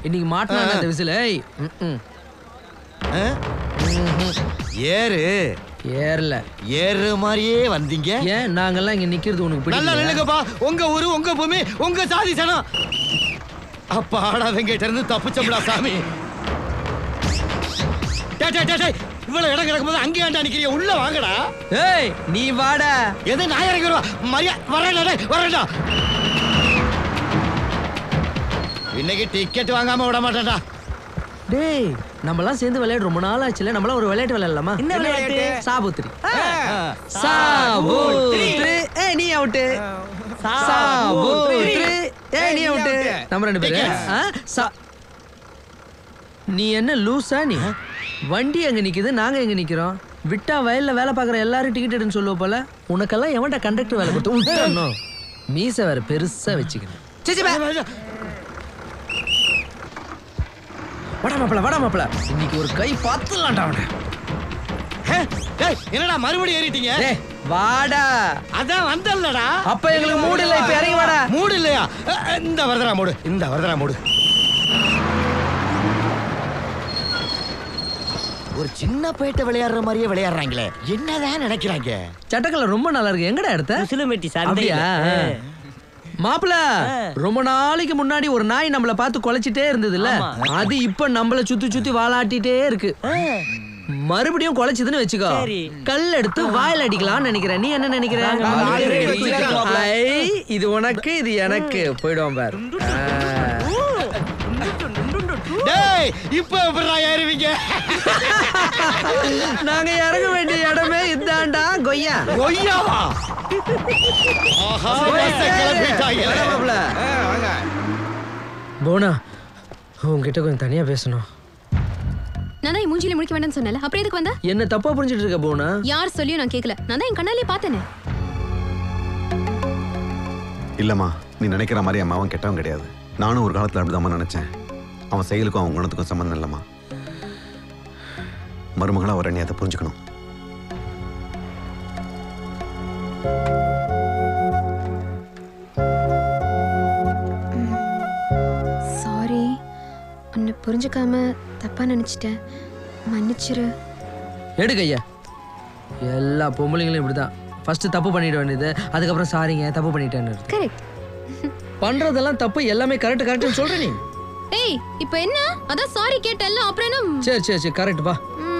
இன்னைக்கு மாட்டினா அந்த விசில். ஏறு ஏறல. ஏறு மாதிரியே வந்தீங்க. ஏன் நாங்கெல்லாம் இங்க நிக்கிறது உனக்கு பிடிக்கல? நல்லா நில்லுங்கப்பா. உங்க ஊரு, உங்க பூமி, உங்க சாதி சனம். அப்பா ஆடாதங்கிட்ட இருந்து தப்பிச்சோம்டா சாமி. இவ்வளவு இடம் கிடக்கும்போது அங்கே ஆண்டா நிக்கிறீங்க. உள்ள வாங்கடா. ஏய் நீ வாடா. எது நான் இறங்கி வருவா? மரியா வரேன்டா. இன்னைக்கு டிக்கெட் வாங்காம விட மாட்டேன்டா. டேய் நம்மலாம் சேர்ந்து விளையாட ரொம்ப நாள் ஆச்சுல. நம்மள ஒரு விளையாட்டு விளையாடலாமா? என்ன விளையாட்டு? சாபுத்திரி. சாபுத்திரி. ஏய் நீ அவுட். சாபுத்திரி. ஏய் நீ அவுட். நம்ம ரெண்டு பேரும். நீ என்ன லூசா நீ? வண்டி எங்க நிக்குது, நாங்க எங்க நிக்கிறோம்? விட்டா வயல்ல வேலை பாக்குற எல்லாரும் டிக்கெட் எடுன்னு சொல்லுவ போல. உனக்கெல்லாம் எவன்டா கண்டக்டர் வேலை கொடுத்து மீச வேற பெருசா வச்சுக்கணும். வட மாப்பிள இன்னைக்கு ஒரு கை பாத்துலாம்டா அவனை. என்னடா மறுபடியும் ஏறிட்டீங்க? வாடா. அதான் வந்தல்லடா. அப்ப எங்களுக்கு மூடு இல்ல. இப்ப இறங்கி வாடா. மூடு இல்லையா? இந்த வரதரா மூடு. ஒரு சின்ன பேட்டை விளையாடுற மாதிரியே விளையாடுறாங்களே, என்னதான் நினைக்கிறாங்க? சட்டக்கல ரொம்ப நல்லா இருக்கு. எங்கடா எடுத்த? சிலுமெட்டி சாந்தியா? மாப்பிள ரொம்ப நாளைக்கு முன்னாடி ஒரு நாய் நம்மள பார்த்து குலைச்சிட்டே இருந்ததுல்ல, அது இப்ப நம்மள சுத்தி வாலாட்டிட்டே இருக்கு. மறுபடியும் குலைச்சதுன்னு வச்சுக்கோ, கல் எடுத்து வாயில அடிக்கலாம்னு நினைக்கிறேன். நீ என்ன நினைக்கிற? இது உனக்கு, இது எனக்கு. போயிடுவோம் பாரு. டேய் இப்ப எப்பறா ஏறுவீங்க? நாங்க இறங்க வேண்டிய இடமே இதாண்டா. கொய்யாவா? ஆஹா கிளம்பிட்டாங்க. வாங்க போனா, உன்கிட்ட கொஞ்சம் தனியா பேசணும். நான் தான் மூஞ்சில முடிக்க வேண்டாம்னு சொன்னல, அப்புறம் எதுக்கு வந்த? என்ன தப்பா புரிஞ்சிட்டு இருக்க போனா? யார் சொல்லியும் நான் கேட்கல. நான் தான் என் கண்ணாலே பார்த்தேனே. இல்லம்மா, நீ நினைக்கிற மாதிரி அம்மா அவன் கெட்டவன் கிடையாது. நானும் ஒரு காலத்துல அப்படிதான் நினைச்சேன். அவன் செயலுக்கும் அவன் குணத்துக்கும் சம்பந்தம் இல்லம்மா. மருமகளா வர நீ அதை புரிஞ்சுக்கணும். சாரி, உன்னை புரிஞ்சுக்காம தப்பா நினைச்சிட்டேன். மன்னிச்சிரு. எடுக்கையா. எல்லா பொம்பளைங்களும் இப்படிதான். ஃபர்ஸ்ட் தப்பு பண்ணிட வேண்டியது, அதுக்கப்புறம் சாரிங்க தப்பு பண்ணிட்டேன்னு. கரெக்ட். பண்றதெல்லாம் தப்பு, எல்லாமே கரெக்ட்னு சொல்ற நீ. ஏய் இப்போ என்ன? அதான் சாரி கேட்டல்ல, அப்புறம் என்ன? சரி கரெக்ட் பா.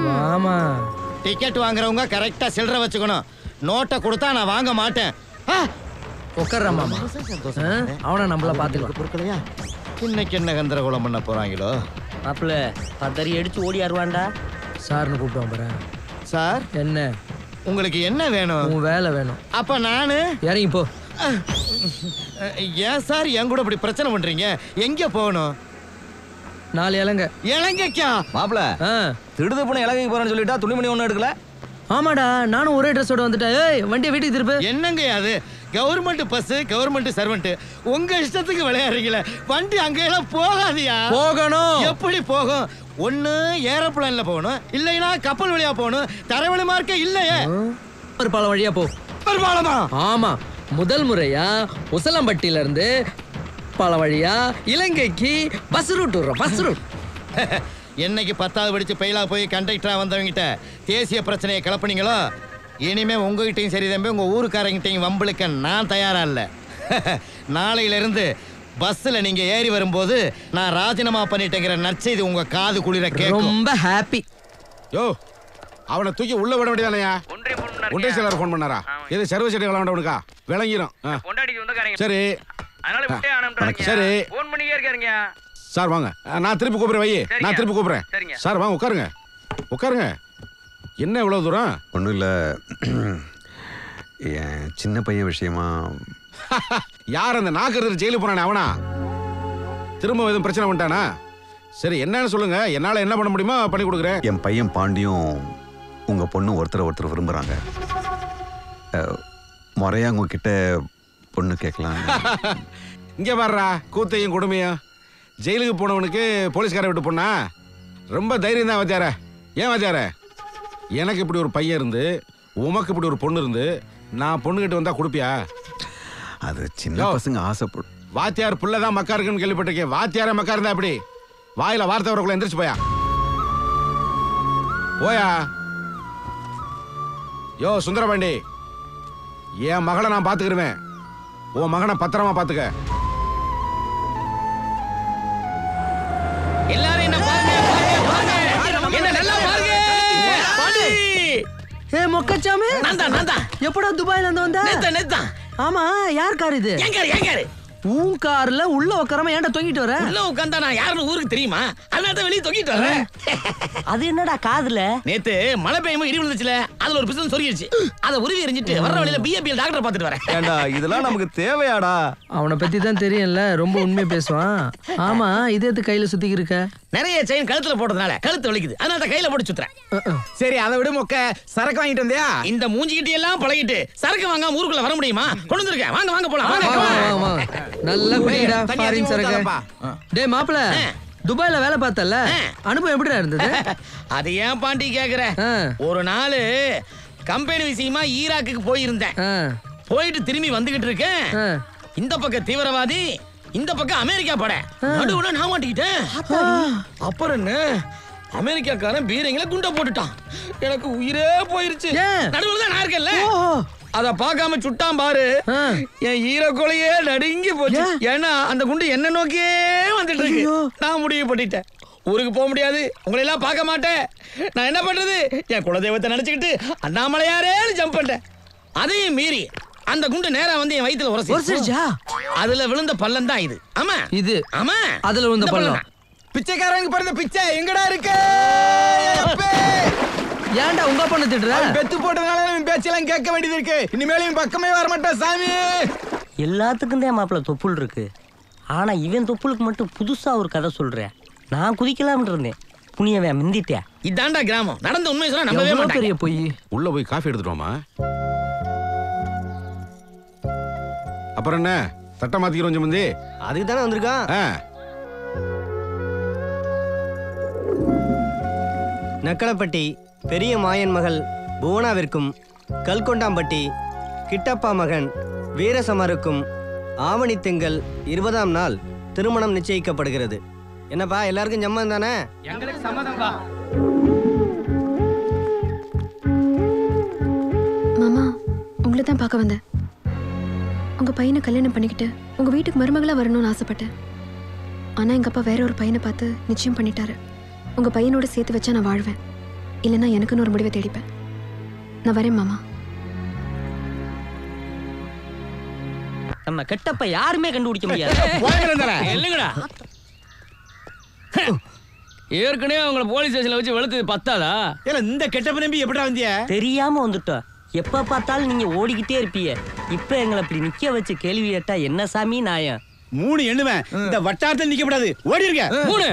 வாமா. டிக்கெட் வாங்குறவங்க கரெக்டா சில்லற வச்சுக்கணும். நோட்டை கொடுத்தா நான் வாங்க மாட்டேன். உட்கார்றா மாமா. அவனை நம்மள பாத்துக்கலாம். பொறுக்கலையா? இன்னைக்கு என்ன கந்தரகோலம் பண்ண போறாங்களோ? மாப்பிள பதறி அடிச்சு ஓடியாருவான்டா. சார்னு கூப்பிடுவான் பாரு. சார் என்ன உங்களுக்கு என்ன வேணும்? உன் வேலை வேணும். அப்ப நானு இறங்கி போ. ஏன் சார் என் கூட இப்படி பிரச்சனை பண்றீங்க? எங்க போகணும்? 4 இலங்கை. இலங்கைக்கா? மாப்பிள திடுது போன இலங்கைக்கு போறேன்னு சொல்லிட்டா துணிமணி ஒன்றும் எடுக்கல. ஆமாடா, நானும் ஒரே ட்ரெஸ்ஸோட வந்துட்டேன். ஏய் வண்டியை வீட்டுக்கு திருப்பு. என்னங்க அது? கவர்மெண்ட் பஸ், கவர்மெண்ட் சர்வெண்ட், உங்க இஷ்டத்துக்கு விளையாடுறீங்களே. வண்டி அங்கெல்லாம் போகாதியா? போகணும். எப்படி போகும்? ஒண்ணு ஏரோப்ளேன்ல போகணும், இல்லைன்னா கப்பல் வழியா போகணும். தரைவழி மார்க்க இல்லையே. ஒரு பாலம் வழியா போ. ஒரு பாலமா? ஆமா, முதல் முறையா உசலம்பட்டியில இருந்து பல வழியா இலங்கைக்கு பஸ் ரூட் வரும். Bus route. என்னைக்கு 10வது படிச்சு பெயிலா போய் கண்டக்டரா வந்தவங்கிட்ட தேசிய பிரச்சனையை கிளப்புனீங்களோ, இனிமே உங்ககிட்டையும் சரி தம்பி, உங்க ஊருக்காரங்கிட்டையும் வம்பளுக்க நான் தயாரா இல்ல. நாளையில இருந்து பஸ்ல நீங்க ஏறி வரும்போது நான் ராஜினாமா பண்ணிட்டேங்கிற நற்செய்தி உங்க காது குளிர கேட்கும். ரொம்ப ஹாப்பி. யோ, அவனை தூக்கி உள்ள விட வேண்டியதானயா? ஒன்றே சிலர் ஃபோன் பண்ணாரா? இது சர்வ செடி விளாண்ட உனக்கா விளங்கிரும். சரி சரி சார் வாங்க, நான் திருப்பி கூப்பிடுறேன். வை, நான் திருப்பி கூப்பிடுறேன். சார் வாங்க, உட்காருங்க. என்ன இவ்வளவு தூரம்? ஒன்றும் இல்லை, என் சின்ன பையன் விஷயமா. யார் அந்த நாக்கு ஜெயிலுக்கு போனானே அவனா? திரும்ப எதுவும் பிரச்சனை பண்ணிட்டானா? சரி என்னன்னு சொல்லுங்க, என்னால என்ன பண்ண முடியுமோ பண்ணி கொடுக்குறேன். என் பையன் பாண்டியும் உங்க பொண்ணு ஒருத்தர் விரும்புறாங்க. முறையா உங்ககிட்ட பொண்ணு கேட்கலாம். இங்க பாடுறா கூத்தையும் கொடுமையும். ஜெயிலுக்கு போனவனுக்கு போலீஸ்கார விட்டு பொண்ணா? ரொம்ப தைரியம் தான் வாத்தியார. ஏன் வாத்தியார, எனக்கு இப்படி ஒரு பையன் இருந்து உமக்கு இப்படி ஒரு பொண்ணு இருந்து நான் பொண்ணு கிட்ட வந்தா கொடுப்பியா? அது சின்ன பசங்க ஆசைப்படும். வாத்தியார் புள்ளதான் மக்கா இருக்குன்னு கேள்விப்பட்டிருக்கேன். வாத்தியார மக்கா இருந்தா அப்படி வாயில வார்த்தை வரக்குள்ள எந்திரிச்சு போயா. போயா. யோ சுந்தரபாண்டி, என் மகளை நான் பாத்துக்கிருவேன், உன் மகனை பத்திரமா பாத்துக்க. எல்லாரும் என்ன பாருங்க, என்ன நல்லா பாருங்க. ஏ மொக்கச்சாமி, நான் எப்படா துபாயில இருந்து வந்த? நேத்தா. ஆமா, யார் கார் இது? என் காரு. உன் கார்ல உள்ள உட்காராம ஏன்டா தொங்கிட்டு வர? உள்ள உட்கார்ந்தா நான் யாருன்னு ஊருக்கு தெரியுமா? அதனால தான் வெளிய தொங்கிட்டு வரேன். அது என்னடா காதுல? நேத்து மழை பெய்யும்போது இடி விழுந்துச்சுல, அதுல ஒரு பிசன் சொருகிடுச்சு. அத உருவி எறிஞ்சிட்டு வர்ற வழியில பிஏபிஎல் டாக்டர் பாத்துட்டு வரேன். ஏண்டா இதெல்லாம் நமக்கு தேவையாடா? அவனை பத்தி தான் தெரியும்ல, ரொம்ப உண்மையை பேசுவான். ஆமா, இது எது கையில சுத்திக்கு இருக்க? நிறைய செயின் கழுத்துல போட்டதுனால கழுத்து வலிக்குது, அதனால கையில போட்டு சுத்துறேன். சரி அதை விட மொக்க, சரக்கு வாங்கிட்டு வந்தியா? இந்த மூஞ்சிக்கிட்டி எல்லாம் பழகிட்டு சரக்கு வாங்காம ஊருக்குள்ள வர முடியுமா? கொண்டு வந்திருக்கேன், வாங்க போலாம். வாங்க. நல்லா குடிடா ஃபாரின் சரக்கு. டேய் மாப்ள, துபாயில வேலை பார்த்தல, அனுபவம் எப்படிடா இருந்தது? அது ஏன் பாண்டி கேக்குற? ஒரு நாள் கம்பெனி விஷயமா ஈராக்குக்கு போயிருந்தேன். போயிட்டு திரும்பி வந்துகிட்டு இருக்கேன். இந்த பக்கம் தீவிரவாதி, இந்த பக்கம் அமெரிக்கா படை. நடுவுல நான் மாட்டிக்கிட்டேன். அப்புறம் என்ன, அமெரிக்காக்காரன் பீரங்கில குண்டை போட்டுட்டான். எனக்கு உயிரே போயிருச்சு. நடுவுல தான் நான் இருக்கேன்ல, அத பாக்காம சுட்டான் பாரு. என் ஈரக்கொலையே நடுங்கி போச்சு. ஏன்னா அந்த குண்டு என்ன நோக்கியே வந்துட்டு இருக்கு. நான் முடிவு பண்ணிட்டேன், ஊருக்கு போக முடியாது, உங்களை எல்லாம் பார்க்க மாட்டேன். நான் என்ன பண்றது, என் குலதெய்வத்தை நினைச்சுக்கிட்டு அண்ணாமலையாரே ஜம்ப் பண்ணிட்டேன். அதையும் மீறி அந்த குண்டு நேரா வந்து என் வயித்துல உரசிடுச்சா. அதுல விழுந்த பள்ளம் தான் இது. ஆமா இது. ஆமா, அதுல விழுந்த பள்ளம். பிச்சைக்காரங்க பிறந்த பிச்சை எங்கடா இருக்கு? ஏன்டா உங்க பொண்ணு திட்டுற? பெத்து போட்டதுனால இவன் பேச்செல்லாம் கேட்க வேண்டியது இருக்கு. இனிமேல் இவன் பக்கமே வர மாட்டான் சாமி. எல்லாத்துக்கும் தான் மாப்பிள்ள தொப்புள் இருக்கு. ஆனா இவன் தொப்புளுக்கு மட்டும் புதுசா ஒரு கதை சொல்றேன். நான் குதிக்கலாம்னு இருந்தேன், புனியவன் மிந்திட்டேன். இதாண்டா கிராமம். நடந்த உண்மை சொன்னா நம்பவே மாட்டாங்க. பெரிய போய் உள்ள போய் காஃபி எடுத்துட்டோமா? அப்புறம் என்ன, தட்டை மாத்திக்கிறோம் சம்பந்தி? அதுக்கு தானே வந்திருக்கான். நக்கலப்பட்டி பெரிய மாயன் மகள் புவனாவிற்கும் கல்கொண்டாம்பட்டி கிட்டப்பா மகன் வீரசமருக்கும் ஆவணி திங்கள் 20ஆம் நாள் திருமணம் நிச்சயிக்கப்படுகிறது. என்னப்பா, எல்லாருக்கும் சம்மதம் தானே? எங்களுக்கு சம்மதம்பா. மாமா, உங்களை தான் பார்க்க வந்தேன். உங்க பையனை கல்யாணம் பண்ணிக்கிட்டு உங்க வீட்டுக்கு மருமகளா வரணும்னு ஆசைப்பட்டேன். ஆனா எங்க அப்பா வேற ஒரு பையனை பார்த்து நிச்சயம் பண்ணிட்டாரு. உங்க பையனோட சேர்த்து வச்சா நான் வாழ்வேன், இல்லைன்னா எனக்குன்னு ஒரு முடிவை தேடிப்பேன். நான் வரேன் மாமா. நம்ம கெட்டப்ப யாருமே கண்டுபிடிக்க முடியாது. இல்லங்கடா, ஏற்கனவே அவங்கள போலீஸ் ஸ்டேஷன்ல வச்சு வெளுத்தது பத்தாதா? ஏல இந்த கெட்டப்ப நம்பி எப்படா வந்தியா? தெரியாம வந்துட்டோம். எப்ப பார்த்தாலும் நீங்க ஓடிக்கிட்டே இருப்பீங்க. இப்ப எங்களை இப்படி நிக்க வச்சு கேள்வி கேட்டா என்ன சாமி நியாயம்? 3 எண்ணுவேன், இந்த வட்டாரத்தில் நிக்க கூடாது. ஓடி இருக்க 3